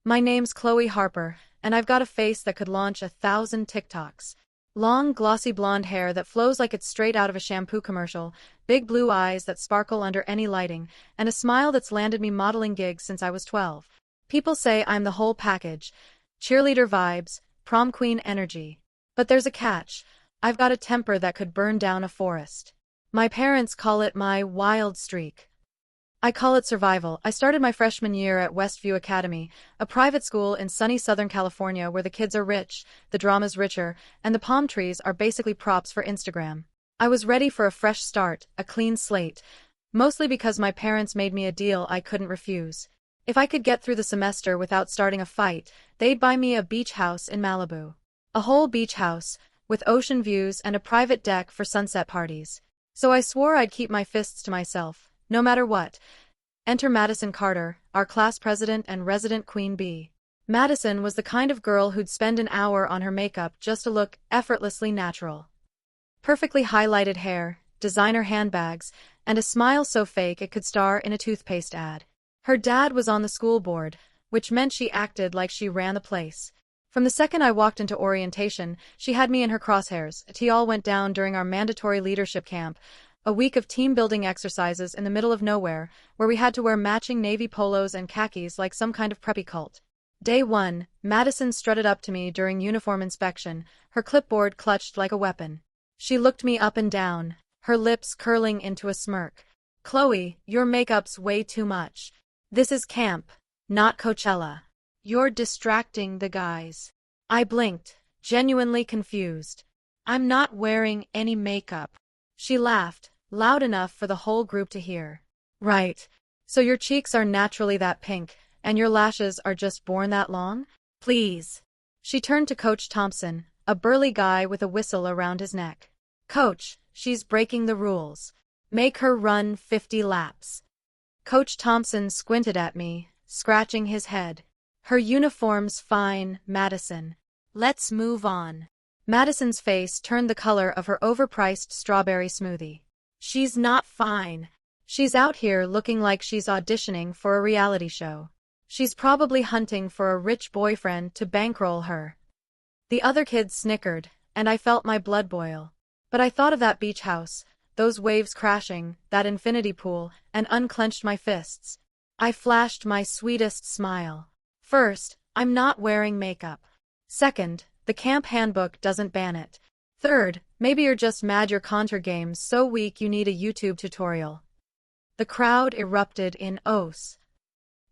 My name's Chloe Harper, and I've got a face that could launch 1,000 TikToks. Long, glossy blonde hair that flows like it's straight out of a shampoo commercial, big blue eyes that sparkle under any lighting, and a smile that's landed me modeling gigs since I was 12. People say I'm the whole package. Cheerleader vibes, prom queen energy. But there's a catch. I've got a temper that could burn down a forest. My parents call it my wild streak. I call it survival. I started my freshman year at Westview Academy, a private school in sunny Southern California where the kids are rich, the drama's richer, and the palm trees are basically props for Instagram. I was ready for a fresh start, a clean slate, mostly because my parents made me a deal I couldn't refuse. If I could get through the semester without starting a fight, they'd buy me a beach house in Malibu. A whole beach house, with ocean views and a private deck for sunset parties. So I swore I'd keep my fists to myself. No matter what. Enter Madison Carter, our class president and resident queen bee. Madison was the kind of girl who'd spend an hour on her makeup just to look effortlessly natural. Perfectly highlighted hair, designer handbags, and a smile so fake it could star in a toothpaste ad. Her dad was on the school board, which meant she acted like she ran the place. From the second I walked into orientation, she had me in her crosshairs. It all went down during our mandatory leadership camp, a week of team-building exercises in the middle of nowhere, where we had to wear matching navy polos and khakis like some kind of preppy cult. Day 1, Madison strutted up to me during uniform inspection, her clipboard clutched like a weapon. She looked me up and down, her lips curling into a smirk. "Chloe, your makeup's way too much. This is camp, not Coachella. You're distracting the guys." I blinked, genuinely confused. "I'm not wearing any makeup." She laughed, loud enough for the whole group to hear. "Right. So your cheeks are naturally that pink, and your lashes are just born that long? Please." She turned to Coach Thompson, a burly guy with a whistle around his neck. "Coach, she's breaking the rules. Make her run 50 laps." Coach Thompson squinted at me, scratching his head. "Her uniform's fine, Madison. Let's move on." Madison's face turned the color of her overpriced strawberry smoothie. "She's not fine. She's out here looking like she's auditioning for a reality show. She's probably hunting for a rich boyfriend to bankroll her." The other kids snickered, and I felt my blood boil. But I thought of that beach house, those waves crashing, that infinity pool, and unclenched my fists. I flashed my sweetest smile. First, I'm not wearing makeup. Second, the camp handbook doesn't ban it. Third, maybe you're just mad your contour game's so weak you need a YouTube tutorial. The crowd erupted in oaths.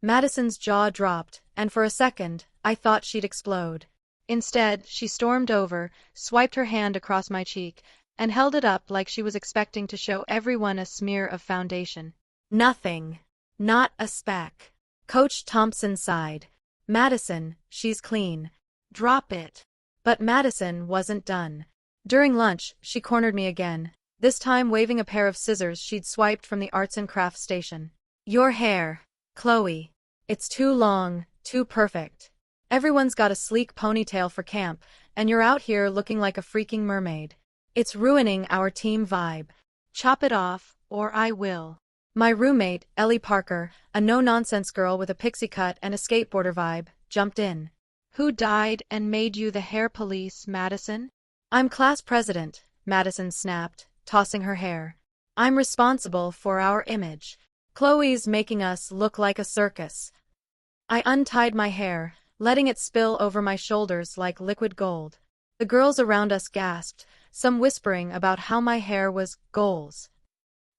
Madison's jaw dropped, and for a second, I thought she'd explode. Instead, she stormed over, swiped her hand across my cheek, and held it up like she was expecting to show everyone a smear of foundation. "Nothing. Not a speck." Coach Thompson sighed. "Madison, she's clean. Drop it." But Madison wasn't done. During lunch, she cornered me again, this time waving a pair of scissors she'd swiped from the arts and crafts station. "Your hair, Chloe. It's too long, too perfect. Everyone's got a sleek ponytail for camp, and you're out here looking like a freaking mermaid. It's ruining our team vibe. Chop it off, or I will." My roommate, Ellie Parker, a no-nonsense girl with a pixie cut and a skateboarder vibe, jumped in. "Who died and made you the hair police, Madison?" "I'm class president," Madison snapped, tossing her hair. "I'm responsible for our image. Chloe's making us look like a circus." I untied my hair, letting it spill over my shoulders like liquid gold. The girls around us gasped, some whispering about how my hair was goals.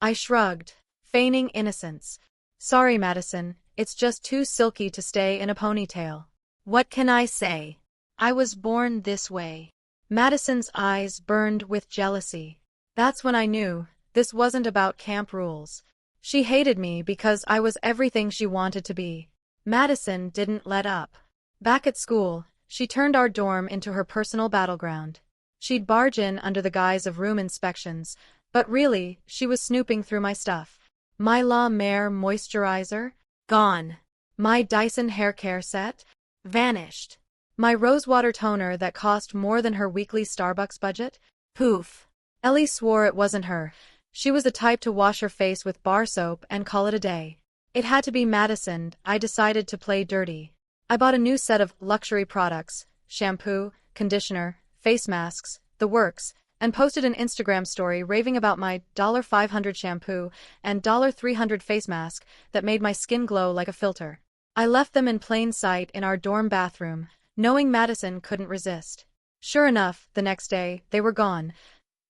I shrugged, feigning innocence. "Sorry, Madison, it's just too silky to stay in a ponytail. What can I say? I was born this way." Madison's eyes burned with jealousy. That's when I knew this wasn't about camp rules. She hated me because I was everything she wanted to be. Madison didn't let up. Back at school, she turned our dorm into her personal battleground. She'd barge in under the guise of room inspections, but really, she was snooping through my stuff. My La Mer moisturizer? Gone. My Dyson hair care set? Vanished. My rosewater toner that cost more than her weekly Starbucks budget? Poof. Ellie swore it wasn't her. She was the type to wash her face with bar soap and call it a day. It had to be Madison. I decided to play dirty. I bought a new set of luxury products, shampoo, conditioner, face masks, the works, and posted an Instagram story raving about my $500 shampoo and $300 face mask that made my skin glow like a filter. I left them in plain sight in our dorm bathroom, knowing Madison couldn't resist. Sure enough, the next day, they were gone.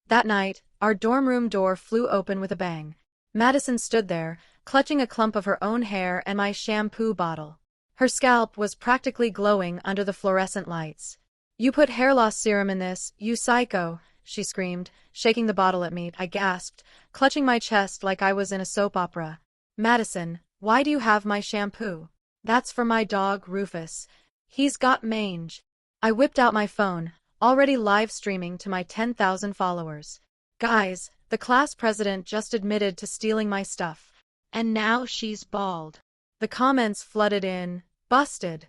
That night, our dorm room door flew open with a bang. Madison stood there, clutching a clump of her own hair and my shampoo bottle. Her scalp was practically glowing under the fluorescent lights. "You put hair loss serum in this, you psycho," she screamed, shaking the bottle at me. I gasped, clutching my chest like I was in a soap opera. "Madison, why do you have my shampoo?" "That's for my dog, Rufus. He's got mange." I whipped out my phone, already live streaming to my 10,000 followers. "Guys, the class president just admitted to stealing my stuff. And now she's bald." The comments flooded in. "Busted.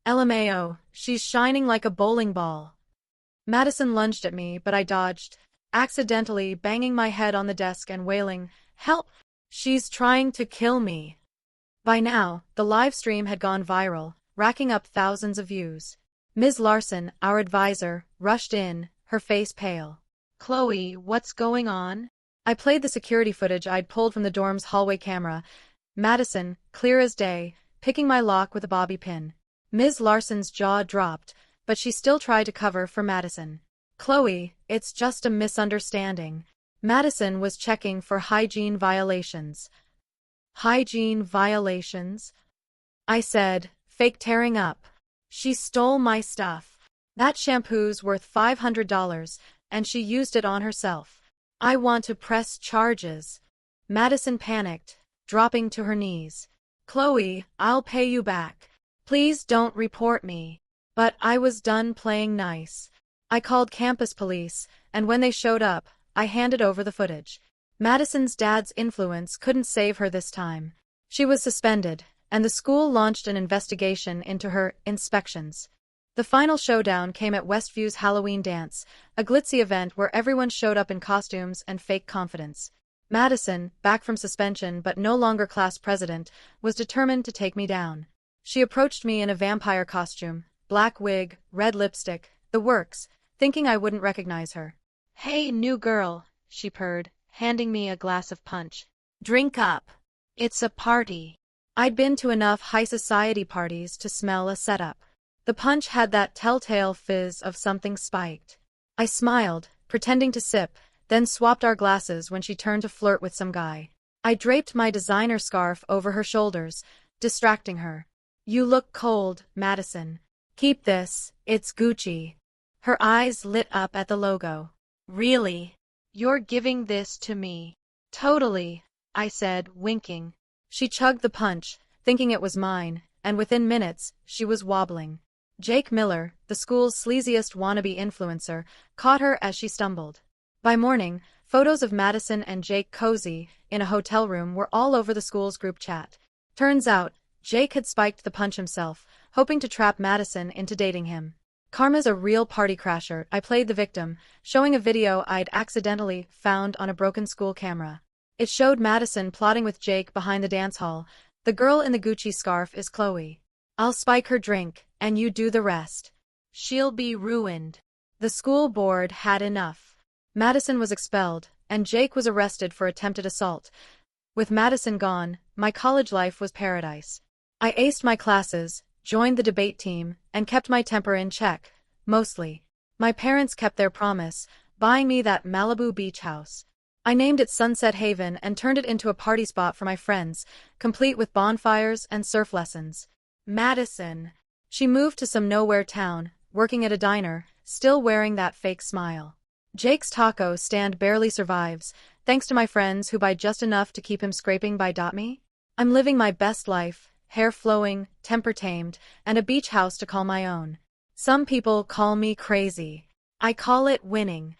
LMAO, she's shining like a bowling ball." Madison lunged at me, but I dodged, accidentally banging my head on the desk and wailing, "Help! She's trying to kill me." By now, the live stream had gone viral, racking up thousands of views. Ms. Larson, our advisor, rushed in, her face pale. "Chloe, what's going on?" I played the security footage I'd pulled from the dorm's hallway camera. Madison, clear as day, picking my lock with a bobby pin. Ms. Larson's jaw dropped, but she still tried to cover for Madison. "Chloe, it's just a misunderstanding." Madison was checking for hygiene violations. "Hygiene violations?" I said, fake tearing up. "She stole my stuff. That shampoo's worth $500, and she used it on herself. I want to press charges." Madison panicked, dropping to her knees. "Chloe, I'll pay you back. Please don't report me." But I was done playing nice. I called campus police, and when they showed up, I handed over the footage. Madison's dad's influence couldn't save her this time. She was suspended, and the school launched an investigation into her inspections. The final showdown came at Westview's Halloween dance, a glitzy event where everyone showed up in costumes and fake confidence. Madison, back from suspension but no longer class president, was determined to take me down. She approached me in a vampire costume, black wig, red lipstick, the works, thinking I wouldn't recognize her. "Hey, new girl," she purred, handing me a glass of punch. "Drink up. It's a party." I'd been to enough high society parties to smell a setup. The punch had that telltale fizz of something spiked. I smiled, pretending to sip, then swapped our glasses when she turned to flirt with some guy. I draped my designer scarf over her shoulders, distracting her. "You look cold, Madison. Keep this, it's Gucci." Her eyes lit up at the logo. "Really? You're giving this to me?" "Totally," I said, winking. She chugged the punch, thinking it was mine, and within minutes, she was wobbling. Jake Miller, the school's sleaziest wannabe influencer, caught her as she stumbled. By morning, photos of Madison and Jake cozy in a hotel room were all over the school's group chat. Turns out, Jake had spiked the punch himself, hoping to trap Madison into dating him. Karma's a real party crasher. I played the victim, showing a video I'd accidentally found on a broken school camera. It showed Madison plotting with Jake behind the dance hall. "The girl in the Gucci scarf is Chloe. I'll spike her drink, and you do the rest. She'll be ruined." The school board had enough. Madison was expelled, and Jake was arrested for attempted assault. With Madison gone, my college life was paradise. I aced my classes, joined the debate team, and kept my temper in check, mostly. My parents kept their promise, buying me that Malibu beach house. I named it Sunset Haven and turned it into a party spot for my friends, complete with bonfires and surf lessons. Madison. She moved to some nowhere town, working at a diner, still wearing that fake smile. Jake's taco stand barely survives, thanks to my friends who buy just enough to keep him scraping by. Me? I'm living my best life, hair flowing, temper tamed, and a beach house to call my own. Some people call me crazy. I call it winning.